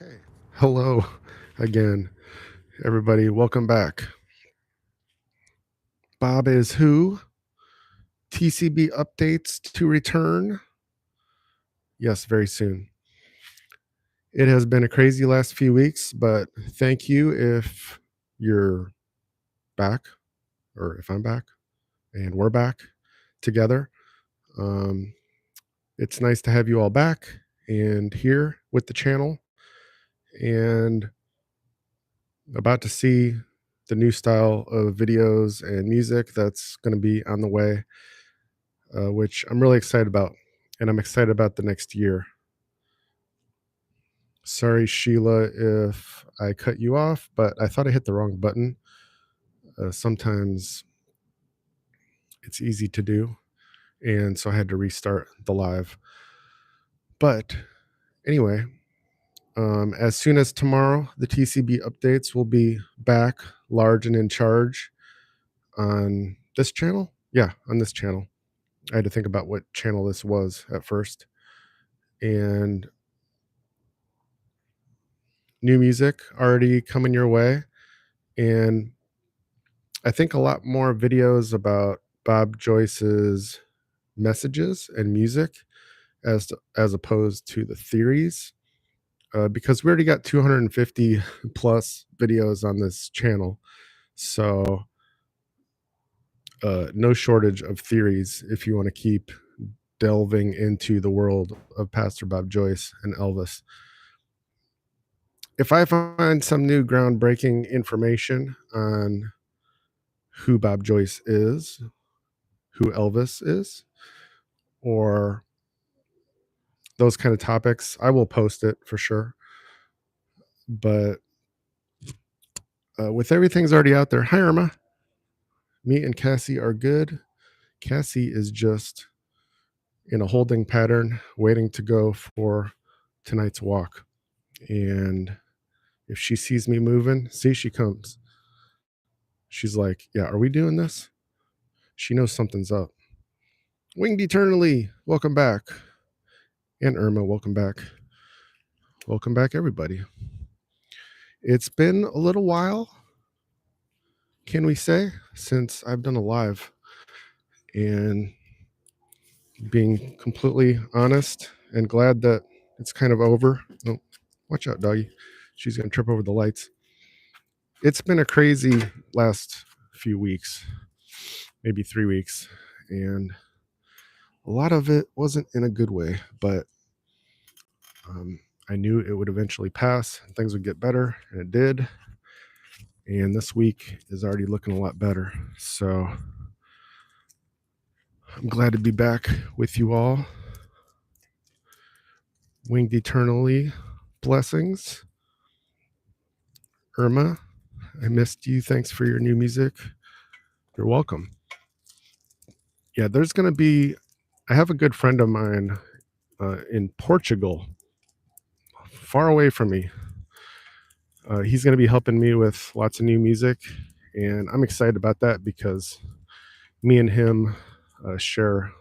Okay. Hello again, everybody. Welcome back. Bob is who? TCB updates to return? Yes, very soon. It has been a crazy last few weeks, but thank you if you're back or if I'm back and we're back together. It's nice to have you all back and here with the channel and about to see the new style of videos and music that's going to be on the way, which I'm really excited about. And I'm excited about the next year. Sorry, Sheila, if I cut you off, but I thought I hit the wrong button. Sometimes it's easy to do. And so I had to restart the live. But anyway, as soon as tomorrow, the TCB updates will be back large and in charge on this channel. Yeah, on this channel. I had to think about what channel this was at first. And new music already coming your way. And I think a lot more videos about Bob Joyce's messages and music as opposed to the theories, because we already got 250 plus videos on this channel. So no shortage of theories if you want to keep delving into the world of Pastor Bob Joyce and Elvis. If I find some new groundbreaking information on who Bob Joyce is, who Elvis is, or those kind of topics, I will post it for sure. But with everything's already out there. Hi, Irma. Me and Cassie are good. Cassie is just in a holding pattern, waiting to go for tonight's walk. And if she sees me moving, see, she comes. She's like, yeah, are we doing this? She knows something's up. Winged Eternally, welcome back. And Irma, welcome back. Welcome back, everybody. It's been a little while, can we say, since I've done a live. And being completely honest and glad that it's kind of over. Oh, watch out, doggy. She's going to trip over the lights. It's been a crazy last few weeks, maybe 3 weeks. And a lot of it wasn't in a good way, but I knew it would eventually pass and things would get better, and it did. And this week is already looking a lot better. So I'm glad to be back with you all. Winged Eternally, blessings. Irma, I missed you. Thanks for your new music. You're welcome. Yeah, there's going to be, I have a good friend of mine in Portugal, far away from me. He's going to be helping me with lots of new music, and I'm excited about that because me and him share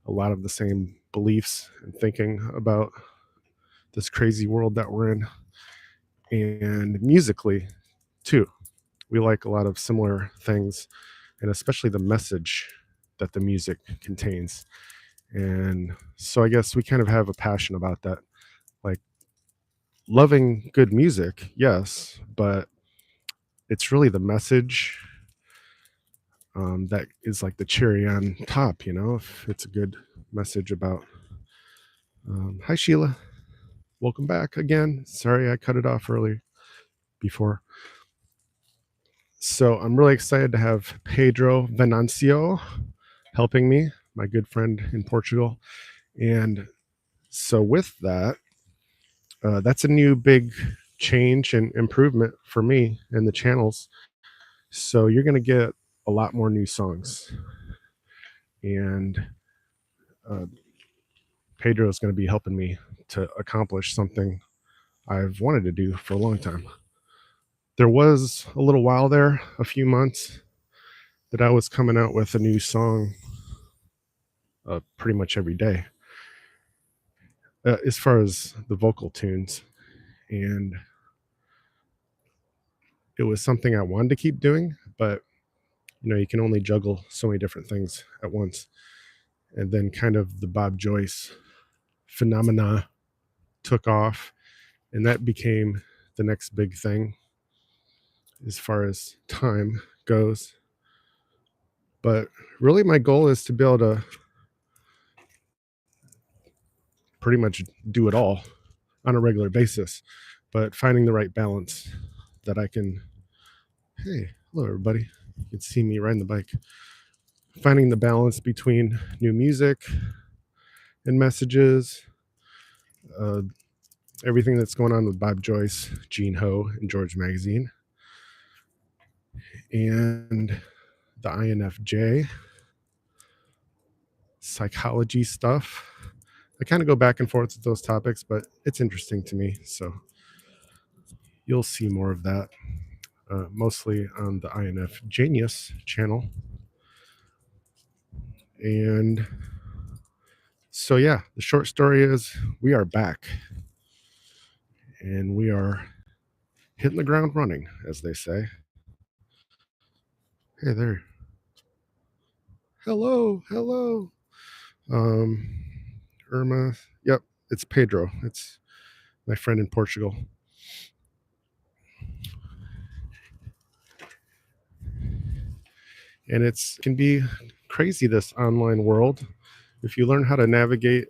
a lot of the same beliefs and thinking about this crazy world that we're in. And musically, too, we like a lot of similar things, and especially the message that the music contains. And so I guess we kind of have a passion about that, like loving good music, yes, but it's really the message that is like the cherry on top, you know, if it's a good message about hi Sheila, welcome back again. Sorry I cut it off early before. So I'm really excited to have Pedro Venancio helping me, my good friend in Portugal. And so with that, that's a new big change and improvement for me and the channels. So you're going to get a lot more new songs. And Pedro is going to be helping me to accomplish something I've wanted to do for a long time. There was a little while there, a few months, that I was coming out with a new song pretty much every day as far as the vocal tunes. And it was something I wanted to keep doing, but you can only juggle so many different things at once. And then kind of the Bob Joyce phenomena took off, and that became the next big thing as far as time goes. But really my goal is to be able to pretty much do it all on a regular basis, but finding the right balance that I can, hey, hello everybody, you can see me riding the bike, finding the balance between new music and messages, everything that's going on with Bob Joyce, 𝐸𝐮𝐻, and George Magazine, and the INFJ psychology stuff. I kind of go back and forth with those topics, but it's interesting to me, so you'll see more of that, mostly on the 𝐼NFGenius channel. And so yeah, the short story is we are back, and we are hitting the ground running, as they say. Hey there. Hello. Irma. Yep, it's Pedro. It's my friend in Portugal. And it can be crazy, this online world. If you learn how to navigate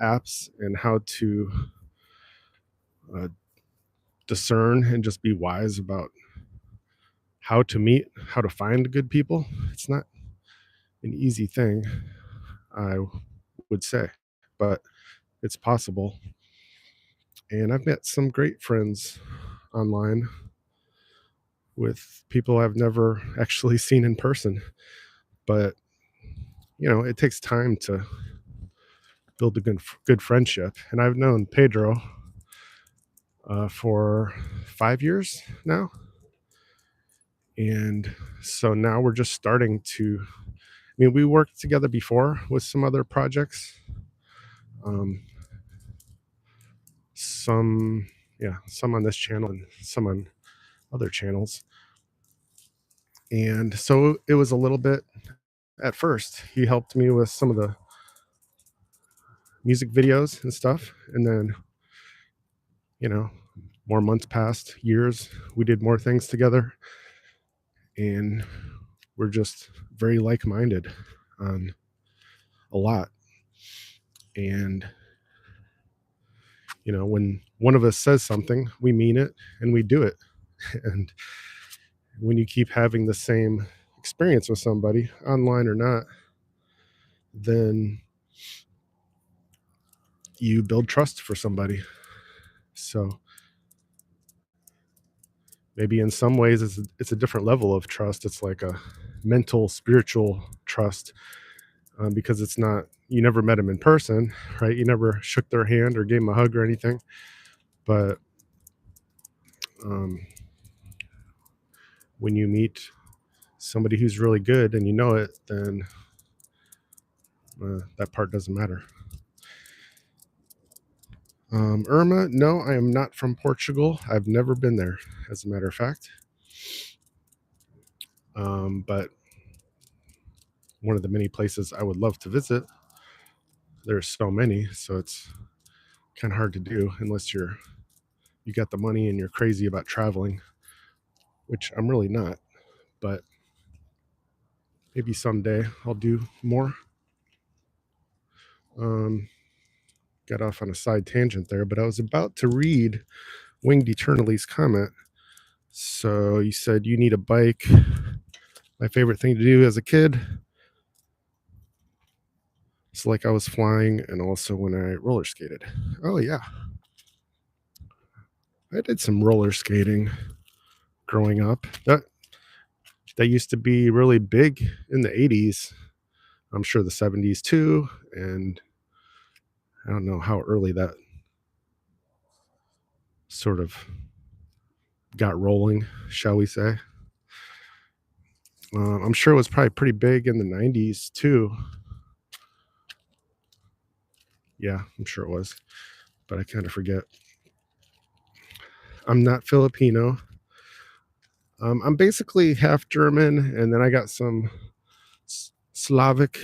apps and how to discern and just be wise about how to meet, how to find good people, it's not an easy thing, I would say, but it's possible. And I've met some great friends online with people I've never actually seen in person, but it takes time to build a good friendship. And I've known Pedro for 5 years now, and so now we're just starting to, we worked together before with some other projects, some on this channel and some on other channels. And so it was a little bit, at first he helped me with some of the music videos and stuff, and then more months passed, years, we did more things together, and we're just very like-minded on a lot. And when one of us says something, we mean it and we do it. And when you keep having the same experience with somebody, online or not, then you build trust for somebody. So maybe in some ways it's a different level of trust. It's like a mental, spiritual trust, because it's not, you never met them in person, right? You never shook their hand or gave them a hug or anything. But when you meet somebody who's really good and you know it, then that part doesn't matter. Irma, no, I am not from Portugal. I've never been there, as a matter of fact. But one of the many places I would love to visit. There's so many, so it's kind of hard to do unless you got the money and you're crazy about traveling, which I'm really not. But maybe someday I'll do more. Got off on a side tangent there, but I was about to read Winged Eternally's comment. So you said you need a bike. My favorite thing to do as a kid. It's like I was flying, and also when I roller skated. Oh yeah, I did some roller skating growing up. That used to be really big in the 80s. I'm sure the 70s too, and I don't know how early that sort of got rolling, shall we say. I'm sure it was probably pretty big in the 90s too. Yeah, I'm sure it was, but I kind of forget. I'm not Filipino. I'm basically half German, and then I got some Slavic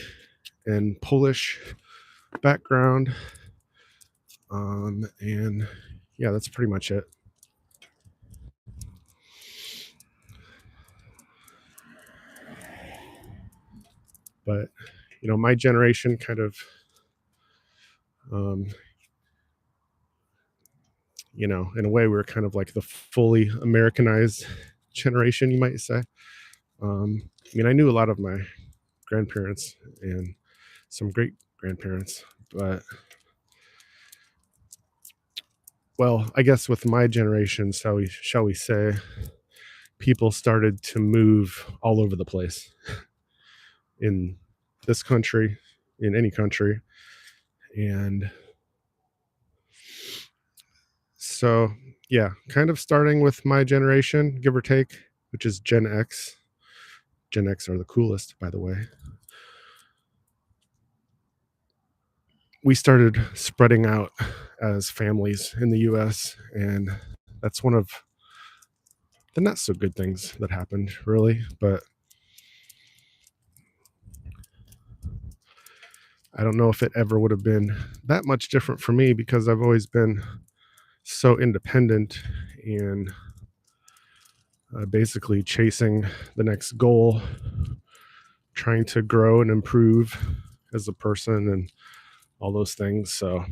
and Polish background. And yeah, that's pretty much it. But, you know, my generation kind of, you know, in a way, we're kind of like the fully Americanized generation, you might say. I mean, I knew a lot of my grandparents and some great grandparents, but, well, I guess with my generation, shall we say, people started to move all over the place in this country, in any country. And so, yeah, kind of starting with my generation, give or take, which is Gen X. Gen X are the coolest, by the way. We started spreading out as families in the US, and that's one of the not so good things that happened, really. But I don't know if it ever would have been that much different for me, because I've always been so independent and basically chasing the next goal, trying to grow and improve as a person and all those things. So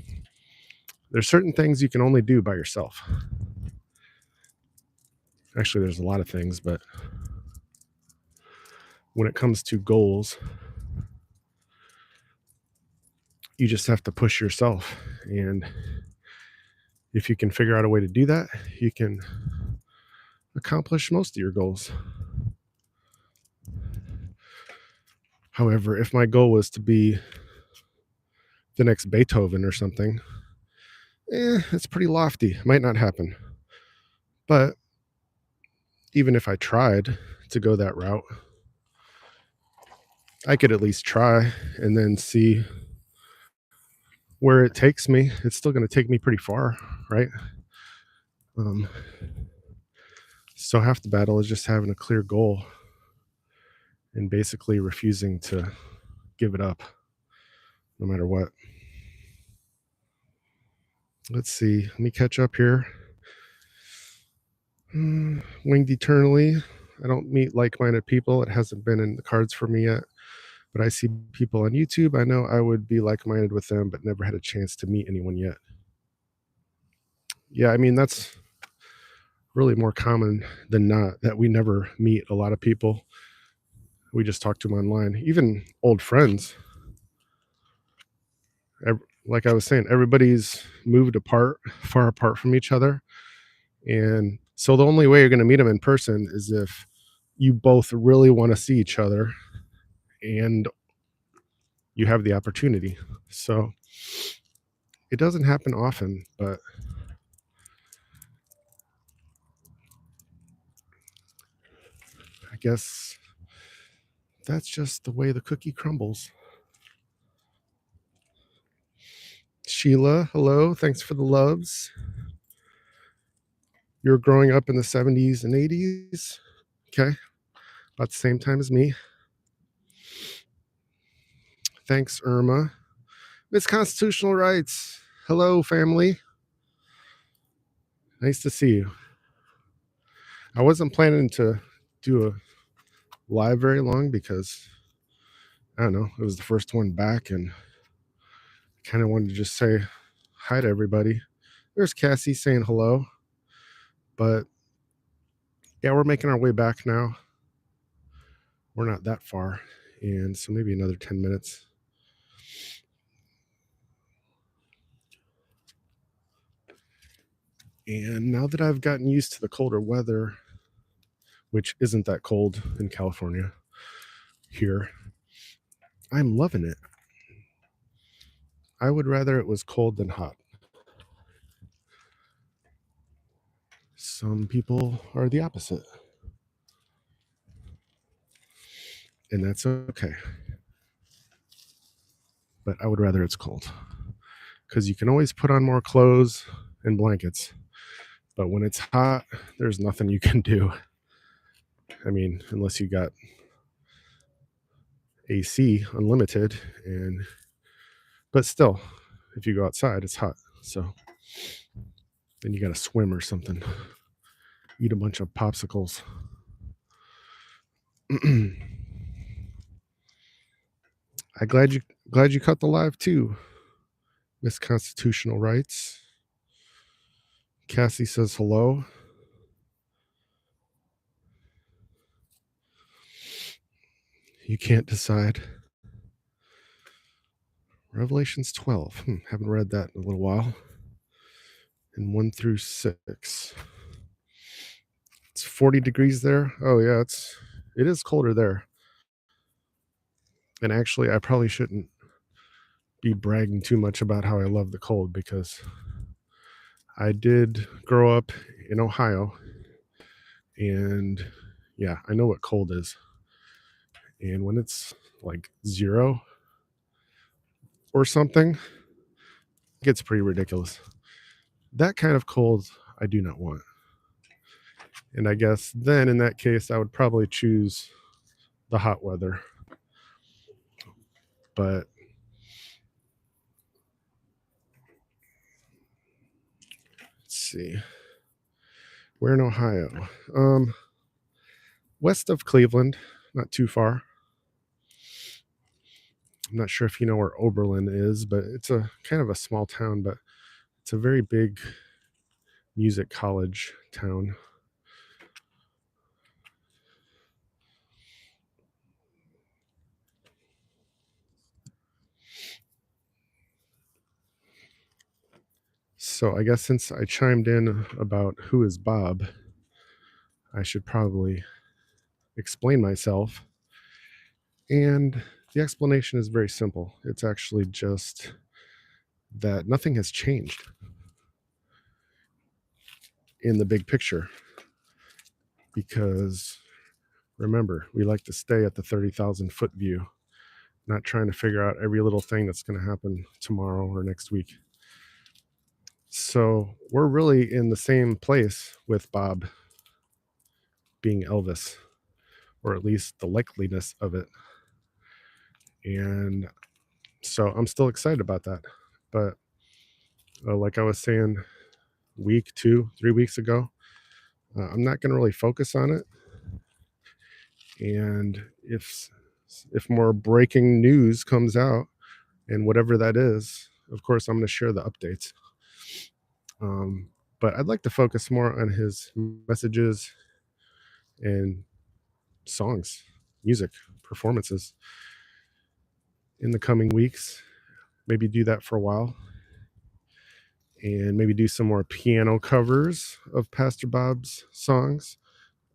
there's certain things you can only do by yourself. Actually, there's a lot of things, but when it comes to goals, you just have to push yourself. And if you can figure out a way to do that, you can accomplish most of your goals. However, if my goal was to be the next Beethoven or something, it's pretty lofty. It might not happen. But even if I tried to go that route, I could at least try and then see where it takes me. It's still going to take me pretty far, right? So half the battle is just having a clear goal and basically refusing to give it up no matter what. Let's see. Let me catch up here. Winged eternally. I don't meet like-minded people. It hasn't been in the cards for me yet. But I see people on YouTube. I know I would be like-minded with them, but never had a chance to meet anyone yet. Yeah, I mean, that's really more common than not, that we never meet a lot of people. We just talk to them online. Even old friends. Like I was saying, everybody's moved apart, far apart from each other. And so the only way you're going to meet them in person is if you both really want to see each other and you have the opportunity. So it doesn't happen often, but I guess that's just the way the cookie crumbles. Sheila, hello. Thanks for the loves. You're growing up in the 70s and 80s. Okay. About the same time as me. Thanks, Irma. Miss Constitutional Rights. Hello, family. Nice to see you. I wasn't planning to do a live very long because, I don't know, it was the first one back, and I kind of wanted to just say hi to everybody. There's Cassie saying hello. But yeah, we're making our way back now. We're not that far. And so maybe another 10 minutes. And now that I've gotten used to the colder weather, which isn't that cold in California here, I'm loving it. I would rather it was cold than hot. Some people are the opposite. And that's okay. But I would rather it's cold, because you can always put on more clothes and blankets. But when it's hot, there's nothing you can do. I mean, unless you got AC unlimited, but still, if you go outside, it's hot. So then you got to swim or something. Eat a bunch of popsicles. I'm glad you caught the live too, Miss Constitutional Rights. Cassie says hello. You can't decide. Revelations 12. Haven't read that in a little while. And 1 through 6. It's 40 degrees there. Oh yeah, it is colder there. And actually, I probably shouldn't be bragging too much about how I love the cold, because I did grow up in Ohio, and yeah, I know what cold is. And when it's like 0 or something, it gets pretty ridiculous. That kind of cold I do not want. And I guess then in that case, I would probably choose the hot weather. But let's see. We're in Ohio. West of Cleveland, not too far. I'm not sure if you know where Oberlin is, but it's a kind of a small town, but it's a very big music college town. So I guess since I chimed in about who is Bob, I should probably explain myself. And the explanation is very simple. It's actually just that nothing has changed in the big picture, because remember, we like to stay at the 30,000 foot view, not trying to figure out every little thing that's going to happen tomorrow or next week. So we're really in the same place with Bob being Elvis, or at least the likeliness of it. And so I'm still excited about that. But like I was saying week 2, 3 weeks ago, I'm not going to really focus on it. And if more breaking news comes out, and whatever that is, of course, I'm going to share the updates. But I'd like to focus more on his messages and songs, music, performances in the coming weeks. Maybe do that for a while, and maybe do some more piano covers of Pastor Bob's songs,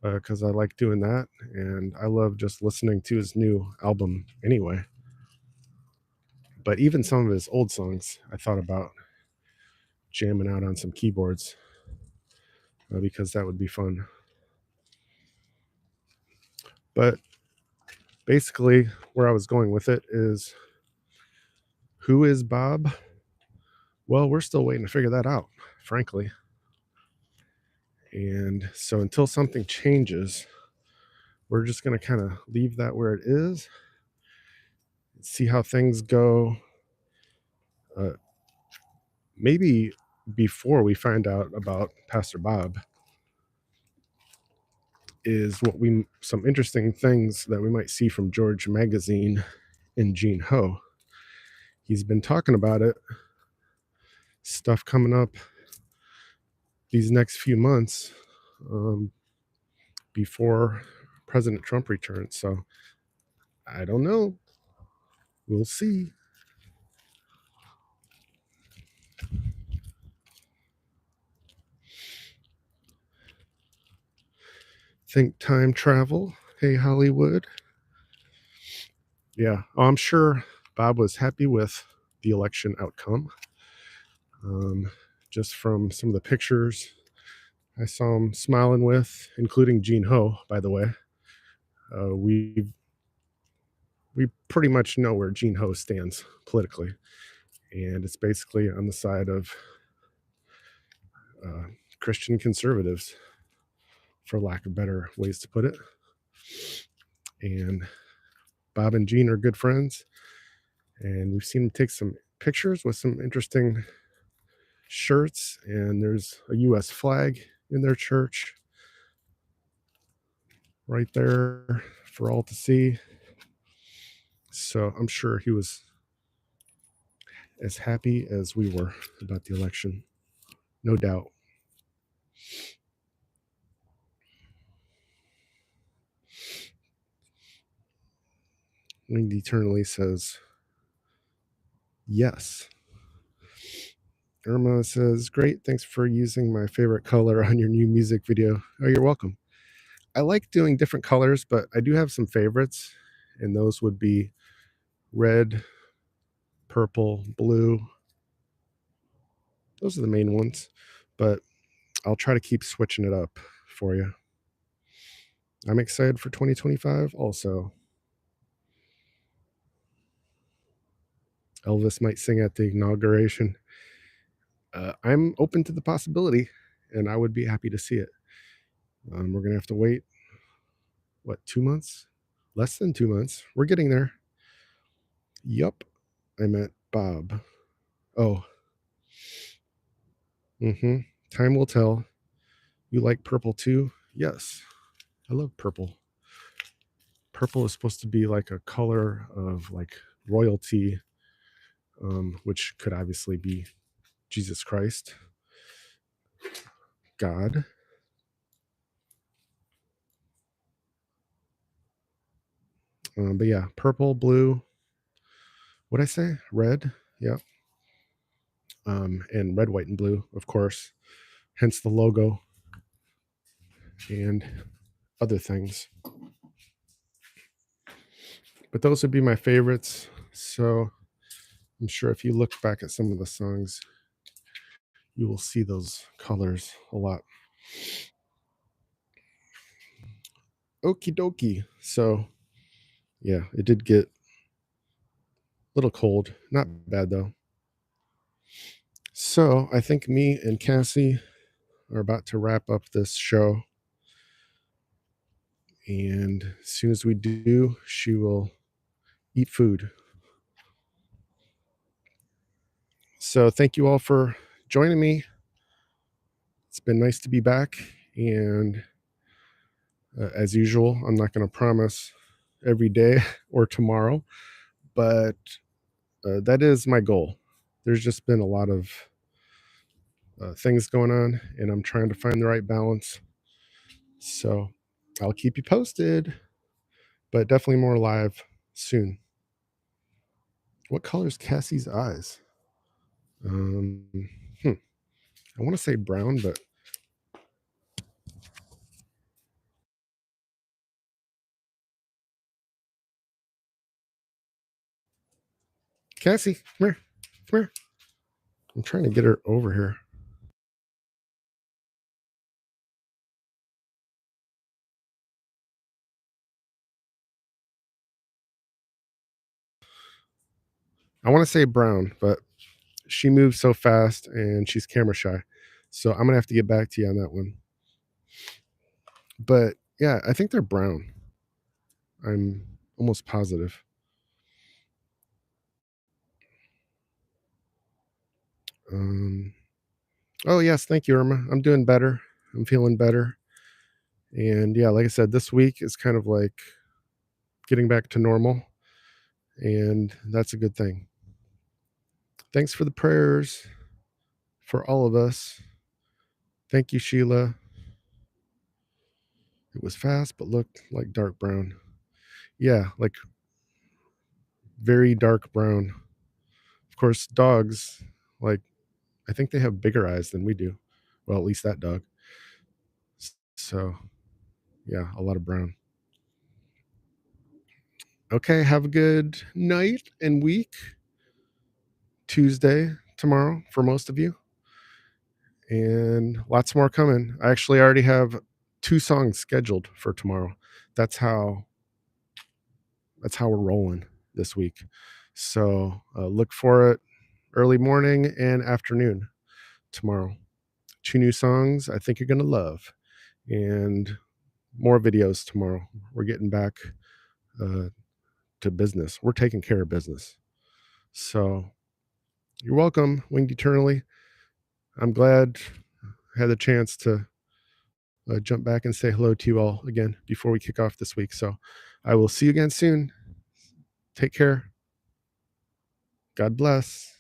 because I like doing that, and I love just listening to his new album anyway. But even some of his old songs, I thought about jamming out on some keyboards, because that would be fun. But basically, where I was going with it is, who is Bob? Well, we're still waiting to figure that out, frankly. And so until something changes, we're just going to kind of leave that where it is, see how things go. Maybe before we find out about Pastor Bob is some interesting things that we might see from George Magazine and 𝐸𝐴𝐻. He's been talking about it, stuff coming up these next few months, before President Trump returns. So I don't know. We'll see. Think time travel. Hey, Hollywood. Yeah, I'm sure Bob was happy with the election outcome. Just from some of the pictures I saw him smiling with, including 𝐸𝐴𝐻, by the way. We pretty much know where 𝐸𝐴𝐻 stands politically, and it's basically on the side of Christian conservatives, for lack of better ways to put it. And Bob and Jean are good friends, and we've seen them take some pictures with some interesting shirts, and there's a U.S. flag in their church right there for all to see. So I'm sure he was as happy as we were about the election, no doubt. Winged Eternally says, yes. Irma says, great, thanks for using my favorite color on your new music video. Oh, you're welcome. I like doing different colors, but I do have some favorites, and those would be red, purple, blue. Those are the main ones, but I'll try to keep switching it up for you. I'm excited for 2025 also. Elvis might sing at the inauguration. I'm open to the possibility, and I would be happy to see it. We're going to have to wait, 2 months? Less than 2 months. We're getting there. Yup. I meant Bob. Oh. Time will tell. You like purple too? Yes. I love purple. Purple is supposed to be like a color of like royalty, which could obviously be Jesus Christ, God. But yeah, purple, blue. What'd I say? Red. Yeah. And red, white, and blue, of course. Hence the logo and other things. But those would be my favorites. So I'm sure if you look back at some of the songs, you will see those colors a lot. Okie dokie. So yeah, it did get a little cold. Not bad though. So I think me and Cassie are about to wrap up this show. And as soon as we do, she will eat food. So thank you all for joining me. It's been nice to be back. And as usual, I'm not going to promise every day or tomorrow, but that is my goal. There's just been a lot of things going on, and I'm trying to find the right balance. So I'll keep you posted, but definitely more live soon. What color is Cassie's eyes? I want to say brown, but Cassie, come here. Come here. I'm trying to get her over here. I want to say brown, but she moves so fast and she's camera shy. So I'm going to have to get back to you on that one. But yeah, I think they're brown. I'm almost positive. Oh, yes. Thank you, Irma. I'm doing better. I'm feeling better. And yeah, like I said, this week is kind of like getting back to normal. And that's a good thing. Thanks for the prayers for all of us. Thank you, Sheila. It was fast, but looked like dark brown. Yeah, like very dark brown. Of course, dogs, like, I think they have bigger eyes than we do. Well, at least that dog. So, yeah, a lot of brown. Okay, have a good night and week. Tuesday tomorrow for most of you. And lots more coming. I actually already have 2 songs scheduled for tomorrow. That's how we're rolling this week. So look for it early morning and afternoon tomorrow. 2 new songs I think you're gonna love, and more videos tomorrow. We're getting back uh, to business. We're taking care of business. So you're welcome, Winged Eternally. I'm glad I had the chance to jump back and say hello to you all again before we kick off this week. So I will see you again soon. Take care. God bless.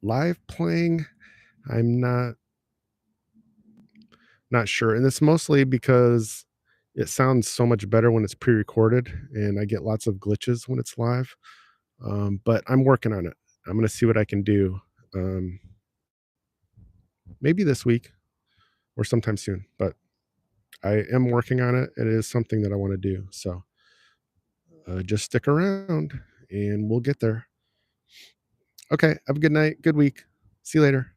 Live playing, I'm not sure, and it's mostly because it sounds so much better when it's pre-recorded, and I get lots of glitches when it's live. But I'm working on it. I'm gonna see what I can do. Um, Maybe this week or sometime soon, but I am working on it. It is something that I want to do. So just stick around and we'll get there. Okay. Have a good night. Good week. See you later.